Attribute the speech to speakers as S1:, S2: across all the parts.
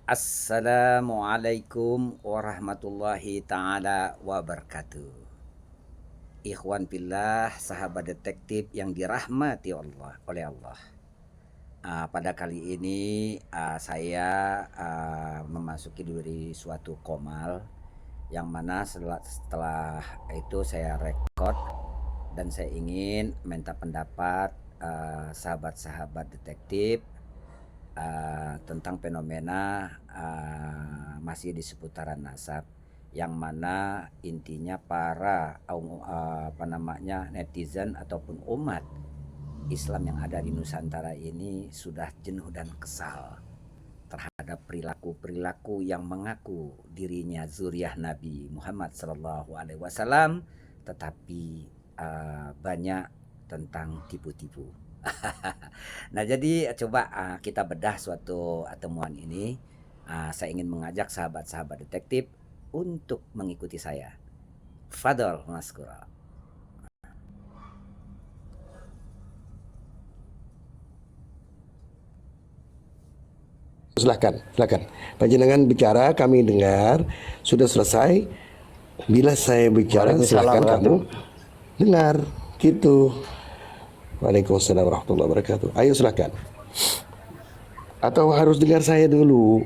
S1: Assalamualaikum warahmatullahi ta'ala wabarakatuh. Ikhwan billah, sahabat detektif yang dirahmati oleh Allah. Pada kali ini saya memasuki dari suatu komal yang mana setelah itu saya rekod dan saya ingin minta pendapat sahabat-sahabat detektif tentang fenomena masih di seputaran nasab, yang mana intinya para netizen ataupun umat Islam yang ada di Nusantara ini sudah jenuh dan kesal terhadap perilaku-perilaku yang mengaku dirinya zuriyah Nabi Muhammad SAW, tetapi banyak tentang tipu-tipu. Nah, jadi coba kita bedah suatu temuan ini. Saya ingin mengajak sahabat-sahabat detektif untuk mengikuti saya. Fadol Maskura.
S2: Silakan. Panjenengan bicara, kami dengar. Sudah selesai. Bila saya bicara, silakan kamu dengar. Gitu. Waalaikumsalam warahmatullahi wabarakatuh. Ayo silakan. Atau harus dengar saya dulu?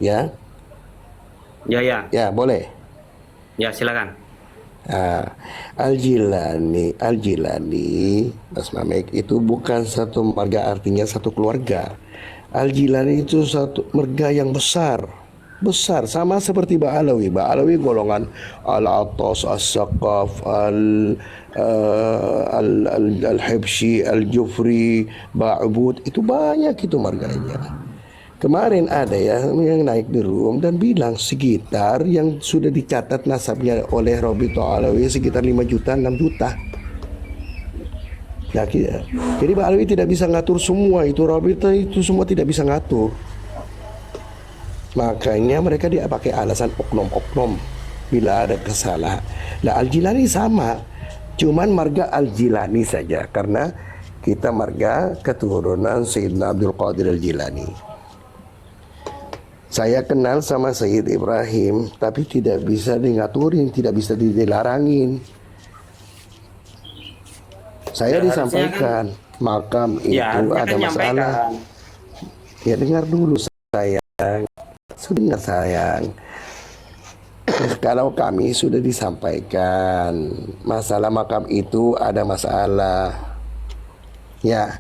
S2: Ya?
S3: Ya.
S2: Ya, boleh.
S3: Ya, silakan.
S2: Al-Jilani, Mas Mamek, itu bukan satu marga, artinya satu keluarga. Al-Jilani itu satu marga yang besar, sama seperti Ba'alawi. Ba'alawi golongan Al-Atas, As-Saqaf, Al-Hibshi, Al-Jufri, Ba'bud, itu banyak itu marganya. Kemarin ada yang naik di room dan bilang sekitar yang sudah dicatat nasabnya oleh Robito Alawi sekitar 5 juta, 6 juta. Nah, jadi Pak Alawi tidak bisa ngatur semua itu, Robito itu semua tidak bisa ngatur. Makanya mereka dia pakai alasan oknum-oknum bila ada kesalahan. Nah, Al-Jilani sama, cuman marga Al-Jilani saja karena kita marga keturunan Sayyidina Abdul Qadir Al-Jilani. Saya kenal sama Sayyid Ibrahim, tapi tidak bisa ngaturin, tidak bisa dilarangin. Saya disampaikan makam itu ada masalah. Ya, dengar dulu sayang. Sudah dengar sayang. Kalau kami sudah disampaikan masalah makam itu ada masalah. Ya,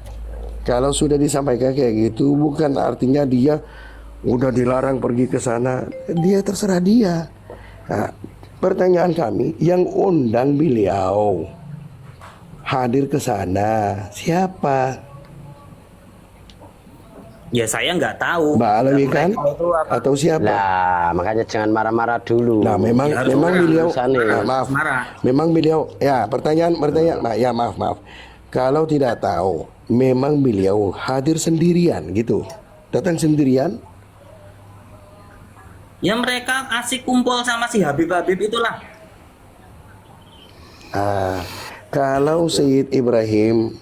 S2: kalau sudah disampaikan kayak gitu bukan artinya dia udah dilarang pergi ke sana. Dia terserah dia. Nah, pertanyaan kami, yang undang beliau hadir ke sana siapa?
S3: Ya, saya nggak tahu.
S2: Mbak Alawi kan? Atau siapa?
S4: Lah, makanya jangan marah-marah dulu.
S2: Nah, memang beliau maaf. Memang beliau pertanyaan ya maaf. Kalau tidak tahu, memang beliau hadir sendirian gitu. Datang sendirian?
S3: Ya, mereka asik kumpul sama si Habib itulah.
S2: Kalau Sayyid Ibrahim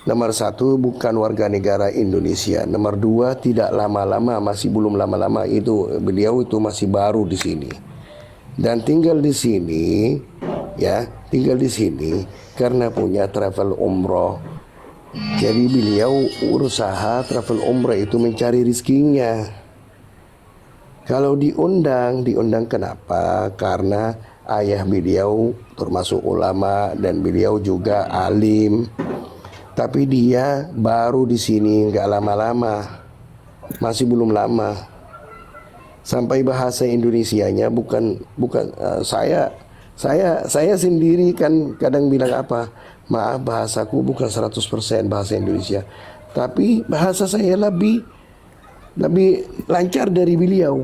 S2: nomor 1 bukan warga negara Indonesia, nomor 2 tidak lama-lama, masih belum lama-lama itu beliau itu masih baru di sini dan tinggal di sini karena punya travel umroh. Jadi beliau usaha travel umroh itu mencari rizkinya. Kalau diundang kenapa? Karena ayah beliau termasuk ulama dan beliau juga alim. Tapi dia baru di sini, nggak lama-lama, masih belum lama. Sampai bahasa Indonesianya bukan saya sendiri kan kadang bilang apa? Maaf, bahasaku bukan 100% bahasa Indonesia. Tapi bahasa saya lebih lancar dari beliau.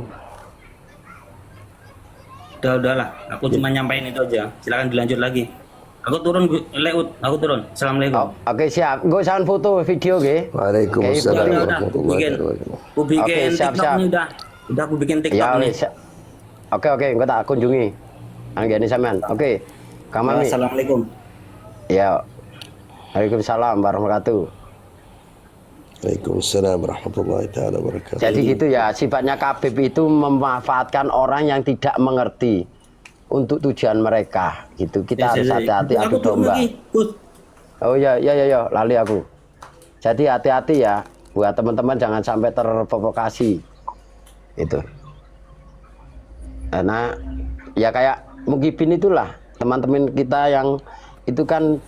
S3: Udahlah, aku cuma nyampein itu aja. Silakan dilanjut lagi. Aku turun, Leut. Aku turun. Assalamualaikum.
S4: Oke, siap. Gue jangan foto video, ge.
S2: Waalaikumsalam
S3: warahmatullahi wabarakatuh. Aku bikin TikTok nih udah aku bikin TikTok nih.
S4: Oke, gue tak kunjungi. Anggini sampean. Oke. Kamami.
S3: Assalamualaikum.
S4: Ya. Waalaikumsalam warahmatullahi wabarakatuh.
S2: Waalaikumsalam warahmatullahi taala wabarakatuh.
S4: Jadi gitu ya, sifatnya Khabib itu memanfaatkan orang yang tidak mengerti untuk tujuan mereka. Gitu. Kita harus hati-hati adu domba. Oh ya, lali aku. Jadi hati-hati ya, buat teman-teman jangan sampai terprovokasi. Itu. Karena ya kayak Mugibin itulah, teman-teman kita yang itu kan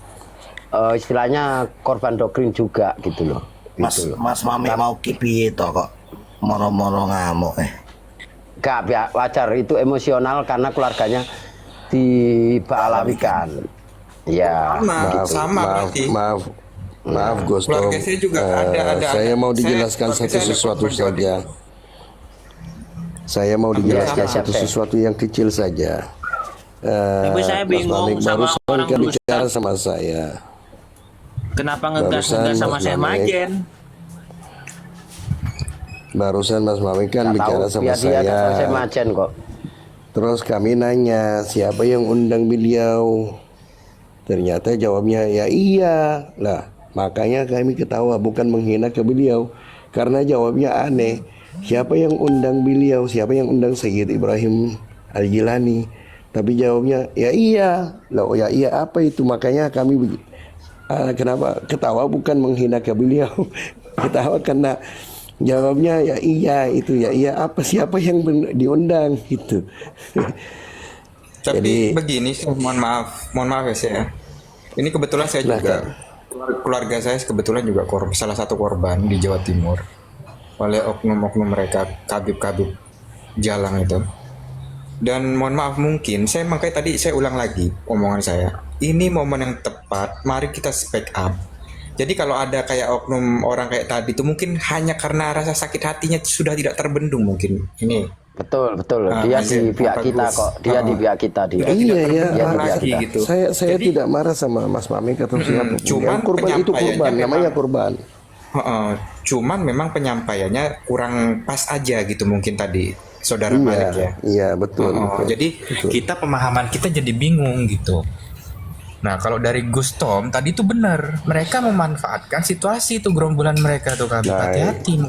S4: istilahnya korban doktrin juga gitu loh.
S5: Mas Mami mau kipi itu kok moro-moro ngamuk
S4: Gak ya, wajar itu emosional karena keluarganya dibalawikan. Ya,
S2: maaf Gus Tom.
S6: Keluarga saya juga ada.
S2: Saya mau dijelaskan sesuatu saja. Saya mau dijelaskan sesuatu yang kecil saja.
S3: Tapi saya bingung sama orang
S2: kan bicara sama saya.
S3: Kenapa ngegas sama saya Majen?
S2: Barusan Mas Mami kan bicara sama saya.
S4: Majen kok.
S2: Terus kami nanya siapa yang undang beliau. Ternyata jawabnya ya iya. Lah makanya kami ketawa, bukan menghina ke beliau, karena jawabnya aneh. Siapa yang undang beliau? Siapa yang undang Sayyid Ibrahim Al-Jilani? Tapi jawabnya ya iya. Loh ya iya apa itu? Makanya kami kenapa ketawa, bukan menghina ke beliau. Ketawa karena jawabnya ya iya itu, ya iya apa, siapa yang diundang gitu.
S6: Tapi
S2: Jadi
S6: begini, mohon maaf ya saya. Ini kebetulan saya juga, keluarga saya kebetulan juga salah satu korban di Jawa Timur oleh oknum-oknum mereka, Khabib Jalang itu. Dan mohon maaf, mungkin saya makanya tadi saya ulang lagi omongan saya. Ini momen yang tepat, mari kita speak up. Jadi kalau ada kayak oknum orang kayak tadi itu mungkin hanya karena rasa sakit hatinya sudah tidak terbendung mungkin. Ini
S4: Betul. Dia di pihak kita kok. Dia di pihak kita dia.
S2: Iya.
S6: Gitu.
S2: Saya jadi, tidak marah sama Mas Mami atau siapa.
S6: Cuman
S2: korban itu korban, namanya korban.
S6: Cuman memang penyampaiannya kurang pas aja gitu mungkin tadi saudara Malik ya.
S2: Iya betul.
S6: Jadi kita pemahaman kita jadi bingung gitu. Nah kalau dari Gus Tom tadi itu benar, mereka memanfaatkan situasi itu gerombolan mereka tuh Khabib. Hati-hati.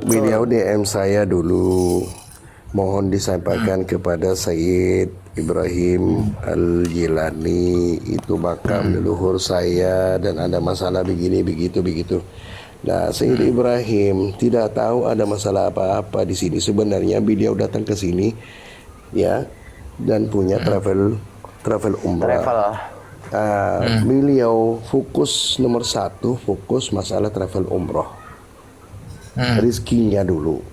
S2: Beliau DM saya dulu, mohon disampaikan kepada Sayyid Ibrahim Al-Jilani, itu makam leluhur saya dan ada masalah begini begitu. Nah, Sayyid Ibrahim tidak tahu ada masalah apa-apa di sini. Sebenarnya beliau datang ke sini ya dan punya travel umrah. Beliau fokus nomor 1, fokus masalah travel umroh. Rizkinya dulu.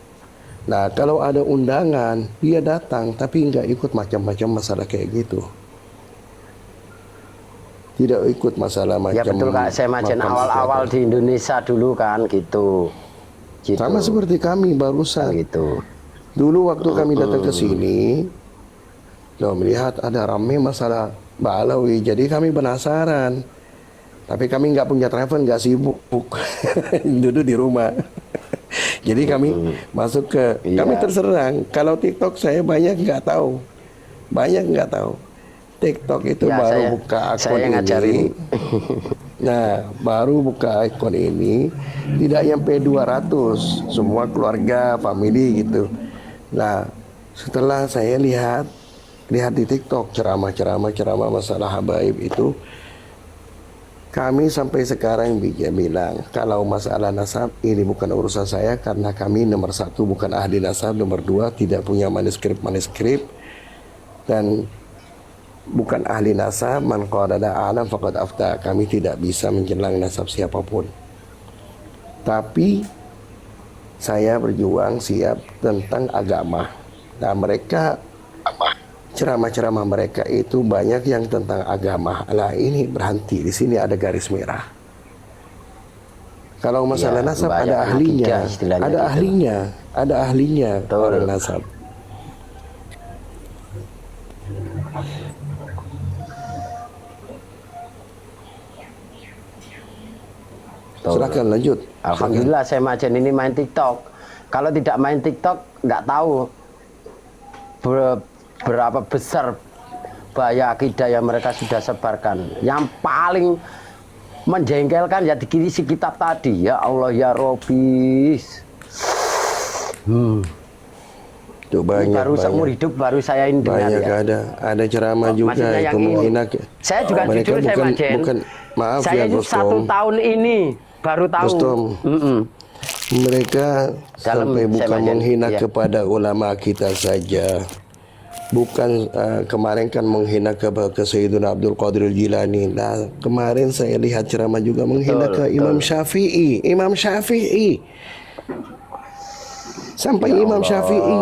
S2: Nah, kalau ada undangan dia datang, tapi nggak ikut macam-macam masalah kayak gitu. Tidak ikut masalah macam.
S4: Ya betul Kak, saya Majen awal-awal di Indonesia dulu kan gitu.
S2: Sama seperti kami barusan.
S4: Gitu.
S2: Dulu waktu kami datang ke sini, melihat ada ramai masalah Balawi, jadi kami penasaran. Tapi kami nggak punya travel, nggak sibuk, duduk di rumah. Jadi kami masuk ke, kami terserang. Kalau TikTok saya banyak nggak tahu. TikTok itu
S4: ya,
S2: baru buka akun ini. Nah, baru buka akun ini tidak nyampe 200, semua keluarga, family gitu. Nah, setelah saya lihat di TikTok ceramah masalah habaib itu, kami sampai sekarang bilang kalau masalah nasab ini bukan urusan saya, karena kami nomor 1 bukan ahli nasab, nomor 2 tidak punya manuskrip dan bukan ahli nasab. Man qadada alam faqad afta. Kami tidak bisa menjelang nasab siapapun. Tapi saya berjuang siap tentang agama. Nah, mereka ceramah-ceramah mereka itu banyak yang tentang agama. Lah ini berhenti di sini, ada garis merah. Kalau masalah nasab ada ahlinya, ada ahlinya orang nasab. Silakan lanjut.
S4: Alhamdulillah saya Majen ini main TikTok. Kalau tidak main TikTok nggak tahu berapa besar bahaya akidah yang mereka sudah sebarkan. Yang paling menjengkelkan ya dikisi kitab tadi. Ya Allah ya Robis.
S2: Itu banyak,
S4: baru seumur hidup baru saya ini dengar
S2: banyak
S4: ya.
S2: ada ceramah juga
S4: maksudnya
S2: itu
S4: yang ini.
S2: menghina.
S4: Saya juga
S2: Mereka
S4: jujur saya Majen.
S2: bukan maaf
S4: saya
S2: ya
S4: itu
S2: Bostom.
S4: 1 tahun ini baru tahu.
S2: Bostom. Mereka
S4: Dalam
S2: sampai
S4: saya
S2: bukan
S4: Majen,
S2: menghina
S4: ya.
S2: kepada ulama kita saja. Bukan kemarin kan menghina ke Sayyidina Abdul Qadir Jilani. Nah, kemarin saya lihat ceramah juga menghina ke Imam Syafi'i. Imam Syafi'i. Sampai
S4: Ya
S2: Imam
S4: Allah.
S2: Syafi'i.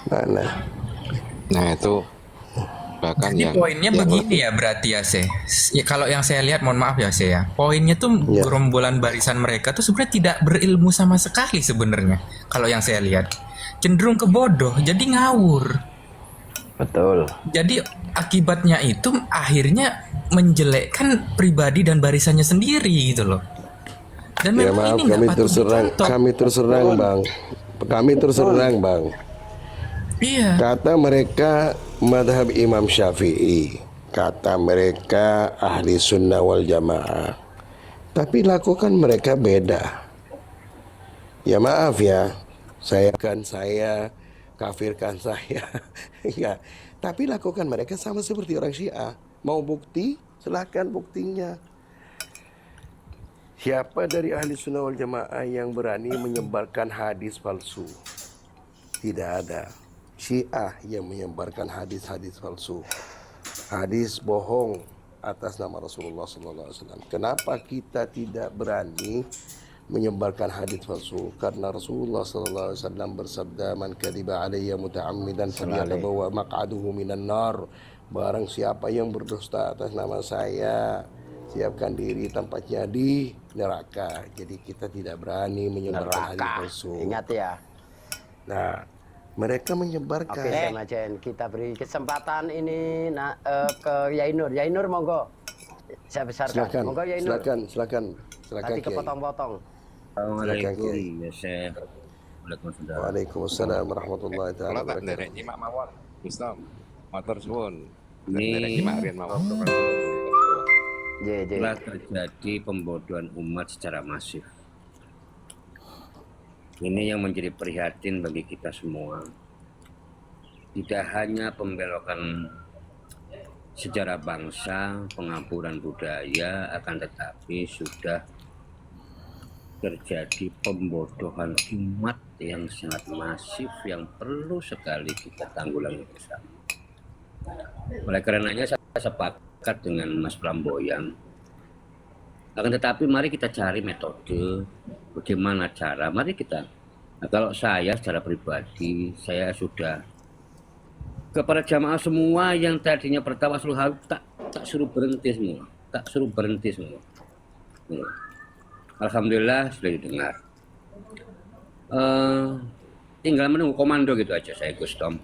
S2: Mana?
S7: Nah itu bahkan
S8: Jadi
S7: yang
S8: poinnya begini ya berarti ya ya, kalau yang saya lihat mohon maaf ya ya poinnya tuh
S2: Ya.
S8: gerombolan barisan mereka tuh sebenarnya tidak berilmu sama sekali sebenarnya kalau yang saya lihat cenderung ke bodoh jadi ngawur.
S4: Betul.
S8: Jadi akibatnya itu akhirnya menjelekkan pribadi dan barisannya sendiri gitu loh. Dan
S2: Ya
S8: memang
S2: maaf
S8: ini nggak patut dicontoh.
S2: kami terserang bang. Kami terserang bang.
S8: Iya.
S2: Kata mereka madhab Imam Syafi'i. Kata mereka ahli sunnah wal jamaah. Tapi lakukan mereka beda. Ya maaf ya. Saya kafirkan saya. Ya. Tapi lakukan mereka sama seperti orang Syiah. Mau bukti? Silakan buktinya. Siapa dari ahli sunnah wal jamaah yang berani menyebarkan hadis palsu? Tidak ada. Syiah yang menyebarkan hadis-hadis palsu, hadis bohong atas nama Rasulullah SAW. Kenapa kita tidak berani menyebarkan hadis palsu? Karena Rasulullah SAW bersabda, "Man kadiba alayya muta'ammidan falyatabawa maq'aduhu minan nar." Barang siapa yang berdusta atas nama saya, siapkan diri tempatnya di neraka. Jadi kita tidak berani menyebarkan hadis palsu.
S4: Ingat ya.
S2: Nah, mereka menyebarkan.
S4: Oke, Saya Majen, kita beri kesempatan ini ke Yainur. Yainur monggo. Saya besarkan.
S2: Silakan.
S4: Monggo Yainur.
S2: Silakan.
S4: Nanti
S2: Kiai.
S4: kepotong-potong.
S3: Assalamualaikum ya Syekh. Waalaikumsalam.
S2: Waalaikumsalam warahmatullahi taala
S7: kalau tak
S2: wabarakatuh.
S7: derek nyimak mawon, Gustom, matur suwun.
S3: Ini-
S7: Derek nyimak riyen mawon.
S3: Telah terjadi pembodohan umat secara masif. Ini yang menjadi prihatin bagi kita semua. Tidak hanya pembelokan sejarah bangsa, pengampuran budaya, akan tetapi sudah terjadi pembodohan umat yang sangat masif yang perlu sekali kita tanggulangi bersama. Oleh karenanya saya sepakat dengan Mas Flamboyan. Akan tetapi mari kita cari metode bagaimana cara. Mari kita. Nah, kalau saya secara pribadi saya sudah kepada jamaah semua yang tadinya bertawasul tak suruh berhenti semua, Ya. Alhamdulillah sudah didengar. Tinggal menunggu komando gitu aja saya Gustom.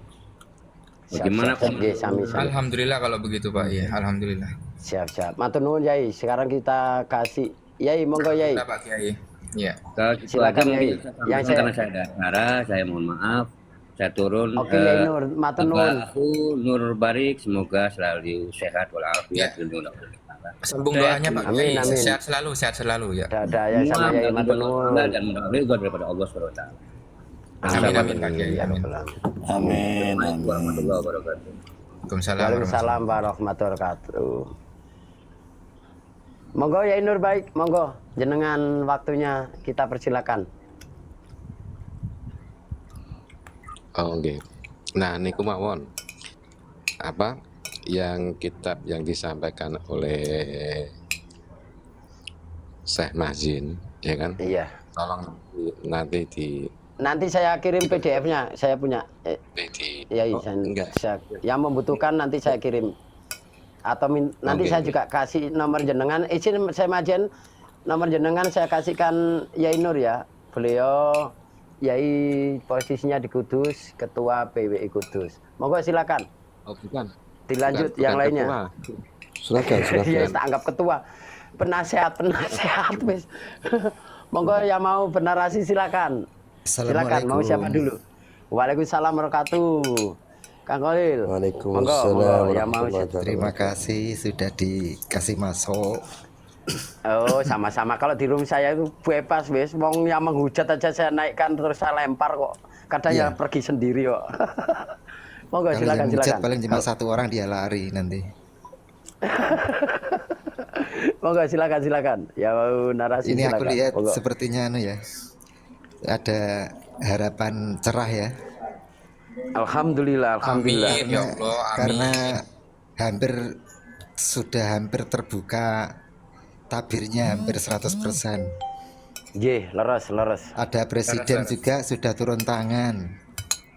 S3: Bagaimana komando?
S8: Alhamdulillah kalau begitu Pak ya. Alhamdulillah.
S4: Siap. Matur nuwun Yai. Sekarang kita kasih Yai, monggo Yai.
S8: Alhamdulillah, Pak Kiai. Iya.
S4: Silakan Yai.
S3: Yang karena saya ada acara, saya mohon maaf. Saya turun.
S4: Oke Yai Nur, matur nuwun.
S3: Aku Nur Barik, semoga selalu sehat walafiat.
S8: Sambung doanya Pak
S4: Amin,
S8: Kiai.
S4: amin.
S8: Sehat selalu ya.
S4: Dadah ya sama Yai, matur nuwun.
S3: Dan mudah-mudahan daripada Allah SWT.
S8: Amin Pak Kiai.
S4: Ya
S8: Amin.
S4: Rabbal Alamin.
S5: Amin.
S3: Warahmatullahi wabarakatuh.
S8: Waalaikumsalam.
S4: Waalaikumsalam warahmatullahi wabarakatuh. Monggo Yai Nur baik, monggo. Jenengan waktunya kita persilakan.
S7: Oh, oke. Nah, niku mawon. Apa yang kitab yang disampaikan oleh Syekh Mazin, ya kan?
S4: Iya.
S7: Tolong nanti di
S4: Nanti saya kirim PDF-nya, saya punya. Yai,
S7: enggak.
S4: yang membutuhkan nanti saya kirim. Atau nanti
S7: Oke,
S4: saya
S7: oke.
S4: juga kasih nomor jenengan. Izin saya Majen, nomor jenengan saya kasihkan Yai Nur ya. Beliau Yai posisinya di Kudus, Ketua PWI Kudus. Monggo silakan.
S7: Oh, bukan.
S4: Dilanjut
S7: Bukan
S4: yang lainnya.
S7: ketua.
S2: Silakan.
S4: Dia tak anggap ketua. Penasehat wis. Monggo yang mau bernarasi silakan. Silakan, mau siapa dulu? Waalaikumsalam warahmatullahi wabarakatuh. Kang Kolil.
S2: Waalaikumsalam
S4: Monggo, ya mau.
S2: warahmatullahi wabarakatuh.
S9: Terima kasih sudah dikasih masuk.
S4: Oh, sama-sama. Kalau di rumah saya itu bebas wis, wong yang menghujat aja saya naikkan terus saya lempar kok. Kadang ya
S9: Iya.
S4: pergi sendiri kok. Monggo
S9: Kalau
S4: silakan
S9: yang hujat
S4: silakan.
S9: paling cuma satu orang, dia lari nanti.
S4: Monggo silakan. Ya mau narasi
S9: Ini
S4: silakan.
S9: aku lihat
S4: Monggo.
S9: sepertinya ya, ada harapan cerah ya.
S4: Alhamdulillah.
S8: Amin ya Allah, amin.
S9: Karena hampir terbuka tabirnya hampir 100%.
S4: Nggih, leres.
S9: Ada presiden juga sudah turun tangan.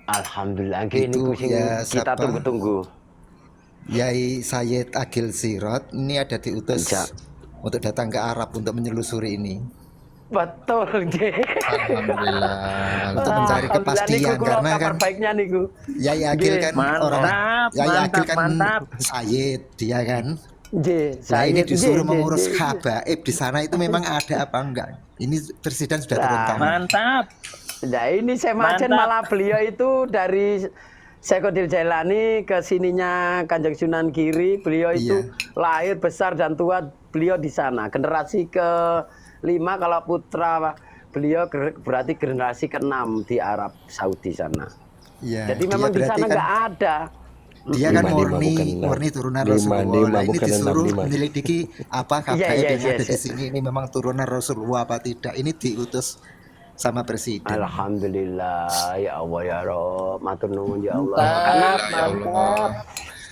S4: Alhamdulillah. Nggih
S9: Itu
S4: niku sing
S9: ya
S4: kita
S9: siapa?
S4: tunggu-tunggu.
S9: Yai Sayyid Agil Sirot ini ada diutus
S4: Ya.
S9: untuk datang ke Arab untuk menyelusuri ini.
S4: Betul, nggih.
S8: Alhamdulillah.
S9: Untuk mencari
S4: Alhamdulillah,
S9: kepastian
S4: niku kula
S9: karena
S4: kabar
S9: kan
S4: baiknya niku.
S9: Yai Agil
S4: Nggih,
S9: kan orang Yai Agil kan Sayyid dia kan.
S4: Nggih,
S9: Nah ini
S4: Sayyid,
S9: disuruh
S4: nggih,
S9: mengurus
S4: nggih.
S9: habaib di sana itu memang ada apa enggak? Ini presiden sudah turun tangan.
S10: Mantap.
S4: Nah ini saya macen malah beliau itu dari Syekhudil Jailani ke sininya Kanjeng Sunan Giri, beliau itu lahir besar dan tua beliau di sana. Generasi ke-5 kalau putra beliau berarti generasi ke-6 di Arab Saudi sana.
S9: Iya,
S4: Jadi
S9: dia
S4: memang di
S9: berarti
S4: sana
S9: kan-
S4: nggak ada.
S9: Dia kan
S2: 55
S9: murni
S2: bukan enam.
S9: murni turunan
S2: 55
S9: Rasulullah. Nah, ini
S2: bukan
S9: disuruh
S2: 65.
S9: menyelidiki apa
S4: Iya,
S9: habaib
S4: iya,
S9: yang
S4: iya,
S9: ada
S4: iya.
S9: di sini ini memang turunan Rasulullah apa tidak. Ini diutus sama presiden.
S4: Alhamdulillah ya Allah ya Rob, matur nuwun ya Allah.
S8: Alhamdulillah ya Allah.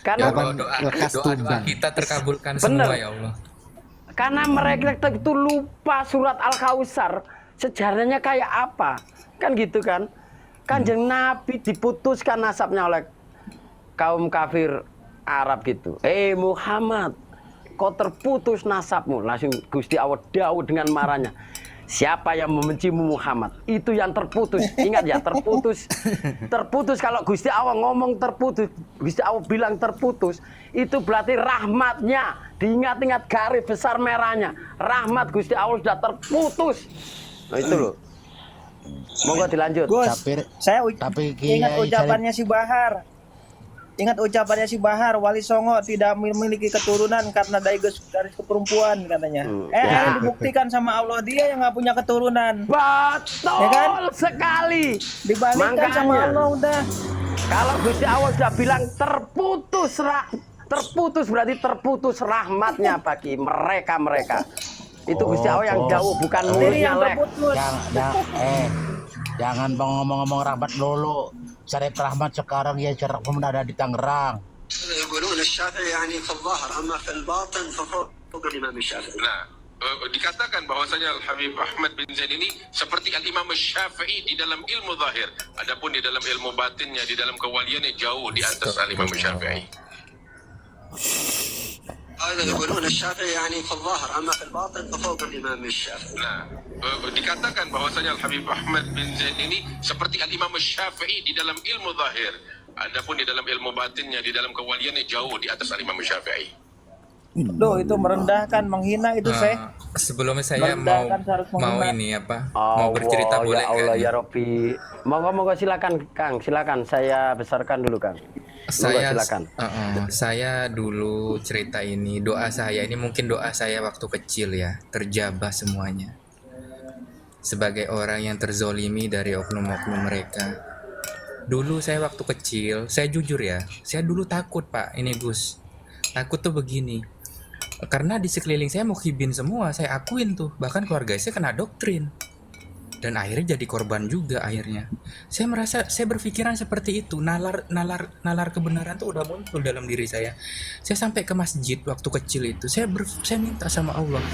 S4: Karena
S9: Ya,
S8: Doa,
S9: Bang, lekas
S8: doa
S9: tumbang.
S8: kita terkabulkan
S4: Bener.
S8: semua ya Allah.
S4: Karena mereka itu lupa surat Al-Kausar, sejarahnya kayak apa. Kan gitu kan. Kanjeng Nabi diputuskan nasabnya oleh kaum kafir Arab gitu. Muhammad, kau terputus nasabmu. Langsung Gusti Allah dawuh dengan marahnya. Siapa yang membencimu Muhammad? Itu yang terputus. Ingat ya, terputus. Terputus kalau Gusti Allah ngomong terputus, Gusti Allah bilang terputus, itu berarti rahmatnya. Diingat-ingat garis besar merahnya. Rahmat Gusti Allah sudah terputus. Nah itu loh. Monggo dilanjut.
S10: Gus, saya
S5: tapi
S10: ingat
S5: Kiai
S10: ucapannya si Bahar. Ingat ucapannya si Bahar, Wali Songo tidak memiliki keturunan karena dari garis keperempuan katanya.
S4: Ya.
S10: Dibuktikan sama Allah dia yang nggak punya keturunan.
S4: Betul
S10: Ya kan?
S4: sekali.
S10: Dibalikkan sama
S4: Makanya.
S10: Allah udah.
S4: Kalau Gusti Allah sudah bilang terputus berarti terputus rahmatnya bagi mereka. Itu Gusti Allah yang jauh bukan
S10: Sendiri
S4: muridnya
S10: yang
S4: lek.
S10: terputus.
S5: Jangan ngomong-ngomong rahmat dulu. Cari rahmat sekarang ya cara pemuda ada di Tangerang.
S11: يقولون الشافعي يعني في الظاهر اما في الباطن ففوق الامام الشافعي.
S12: Nah, dikatakan bahwasanya Al Habib Ahmad bin Zaid ini seperti Al Imam Syafi'i di dalam ilmu zahir, adapun di dalam ilmu batinnya, di dalam kewaliannya jauh di atas Al Imam Syafi'i.
S11: هذا يقولون الشافعي يعني في الظاهر اما في الباطن ففوق الامام الشافعي.
S12: Nah, dikatakan bahwasanya Al Habib Ahmad bin Zaid ini seperti Al Imam Syafi'i di dalam ilmu zahir, adapun di dalam ilmu batinnya, di dalam kewaliannya jauh di atas Al Imam Syafi'i.
S10: Duh, itu merendahkan, menghina itu saya.
S8: Sebelumnya saya
S10: Merendahkan seharus
S8: mau
S10: menghina.
S8: ini apa? Mau bercerita boleh
S4: Ya Allah
S8: nggak?
S4: ya Robbi. Monggo silakan Kang, silakan saya besarkan dulu Kang. Monggo silakan.
S8: Saya dulu cerita ini, doa saya ini mungkin doa saya waktu kecil ya, terjabah semuanya. Sebagai orang yang terzolimi dari oknum-oknum mereka. Dulu saya waktu kecil, saya jujur ya, saya dulu takut Pak, ini Gus. Takut tuh begini. Karena di sekeliling saya mukhibin semua, saya akuin tuh. Bahkan keluarga saya kena doktrin. Dan akhirnya jadi korban juga akhirnya. Saya berpikiran seperti itu. Nalar kebenaran tuh udah muncul dalam diri saya. Saya sampai ke masjid waktu kecil itu. Saya minta sama Allah.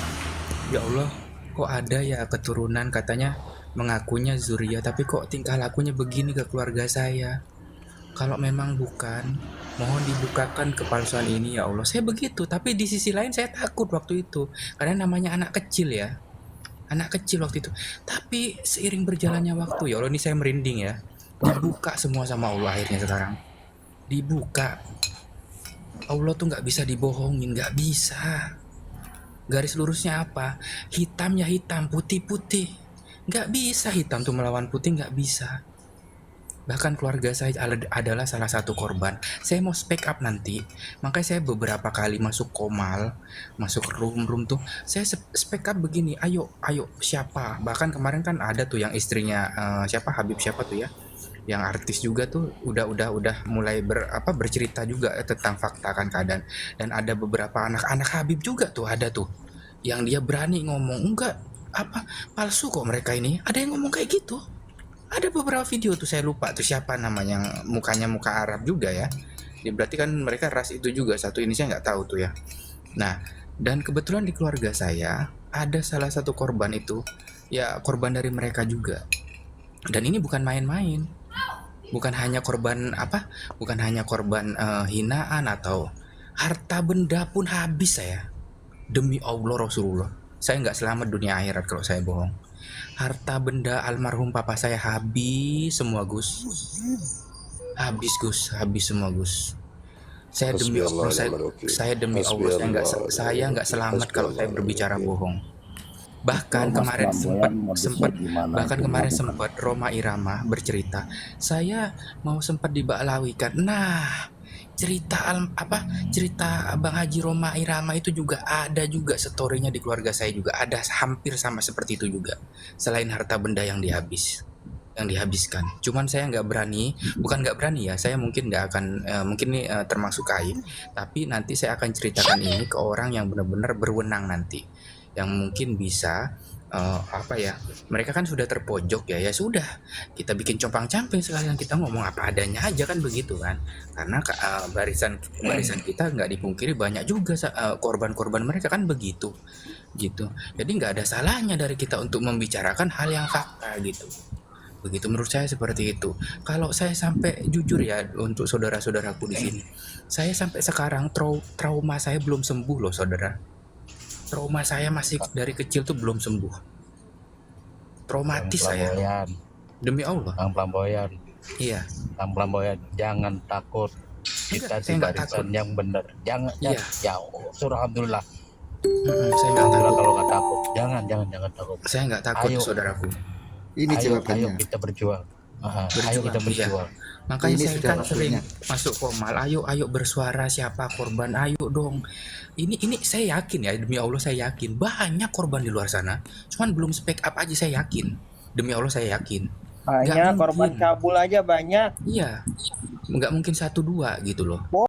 S8: Ya Allah, kok ada ya keturunan katanya mengakunya Zuriyah, tapi kok tingkah lakunya begini ke keluarga saya. Kalau memang bukan, mohon dibukakan kepalsuan ini ya Allah. Saya begitu, tapi di sisi lain saya takut waktu itu. Karena namanya anak kecil ya. Anak kecil waktu itu. Tapi seiring berjalannya waktu, ya Allah ini saya merinding ya. Dibuka semua sama Allah akhirnya sekarang. Dibuka. Allah tuh gak bisa dibohongin, gak bisa. Garis lurusnya apa? Hitamnya hitam, putih-putih. Gak bisa hitam tuh melawan putih, gak bisa. Bahkan keluarga saya adalah salah satu korban. Saya mau speak up nanti, makanya saya beberapa kali masuk Komal, masuk room tuh, saya speak up begini, ayo siapa? Bahkan kemarin kan ada tuh yang istrinya siapa Habib siapa tuh ya, yang artis juga tuh udah mulai bercerita juga tentang fakta akan keadaan. Dan ada beberapa anak-anak Habib juga tuh ada tuh yang dia berani ngomong, enggak palsu kok mereka ini, ada yang ngomong kayak gitu. Ada beberapa video tuh, saya lupa tuh siapa namanya, yang mukanya muka Arab juga ya. Ya berarti kan mereka ras itu juga, satu ini saya nggak tahu tuh ya. Nah, dan kebetulan di keluarga saya ada salah satu korban itu, ya korban dari mereka juga. Dan ini bukan main-main. Bukan hanya korban hinaan atau harta benda pun habis saya. Demi Allah Rasulullah, saya nggak selamat dunia akhirat kalau saya bohong. Harta benda almarhum papa saya habis semua Gus. Habis semua Gus. Saya demi Allah, saya demi Allah, saya nggak selamat kalau saya berbicara bohong. Bahkan kemarin sempat Roma Irama bercerita, saya mau sempat dibalawikan. Nah, cerita Bang Haji Roma Irama itu juga ada juga storynya di keluarga saya juga, ada hampir sama seperti itu juga. Selain harta benda yang dihabiskan. Cuman saya bukan nggak berani ya, saya mungkin nggak akan mungkin ini termasuk aib, tapi nanti saya akan ceritakan ini ke orang yang benar-benar berwenang nanti, yang mungkin bisa mereka kan sudah terpojok ya sudah, kita bikin compang-camping sekalian, kita ngomong apa adanya aja kan begitu kan. Karena barisan kita nggak dipungkiri banyak juga korban-korban mereka kan begitu gitu. Jadi nggak ada salahnya dari kita untuk membicarakan hal yang fakta gitu. Begitu menurut saya seperti itu. Kalau saya sampai jujur ya untuk saudara-saudaraku di sini, saya sampai sekarang trauma saya belum sembuh loh saudara. Trauma saya masih dari kecil tuh belum sembuh. Traumatis saya. Demi Allah.
S13: Kang Flamboyan.
S8: Iya.
S13: Kang Flamboyan, jangan takut. Kita di barisan yang benar. Jangan.
S8: Iya.
S13: Ya, surah alhamdulillah.
S8: Saya nggak takut.
S13: Kalau nggak takut, jangan takut.
S8: Saya nggak takut saudaraku.
S9: Ini jawabannya.
S13: Ayo kita berjuang. Ayo kita berjuang.
S8: Iya. Makanya ini saya kan sering masuk Komal, ayo bersuara siapa korban, ayo dong. Ini saya yakin ya, demi Allah saya yakin banyak korban di luar sana. Cuman belum speak up aja, saya yakin. Demi Allah saya yakin.
S10: Banyak korban kabul aja banyak.
S8: Iya. Nggak mungkin 1-2 gitu loh.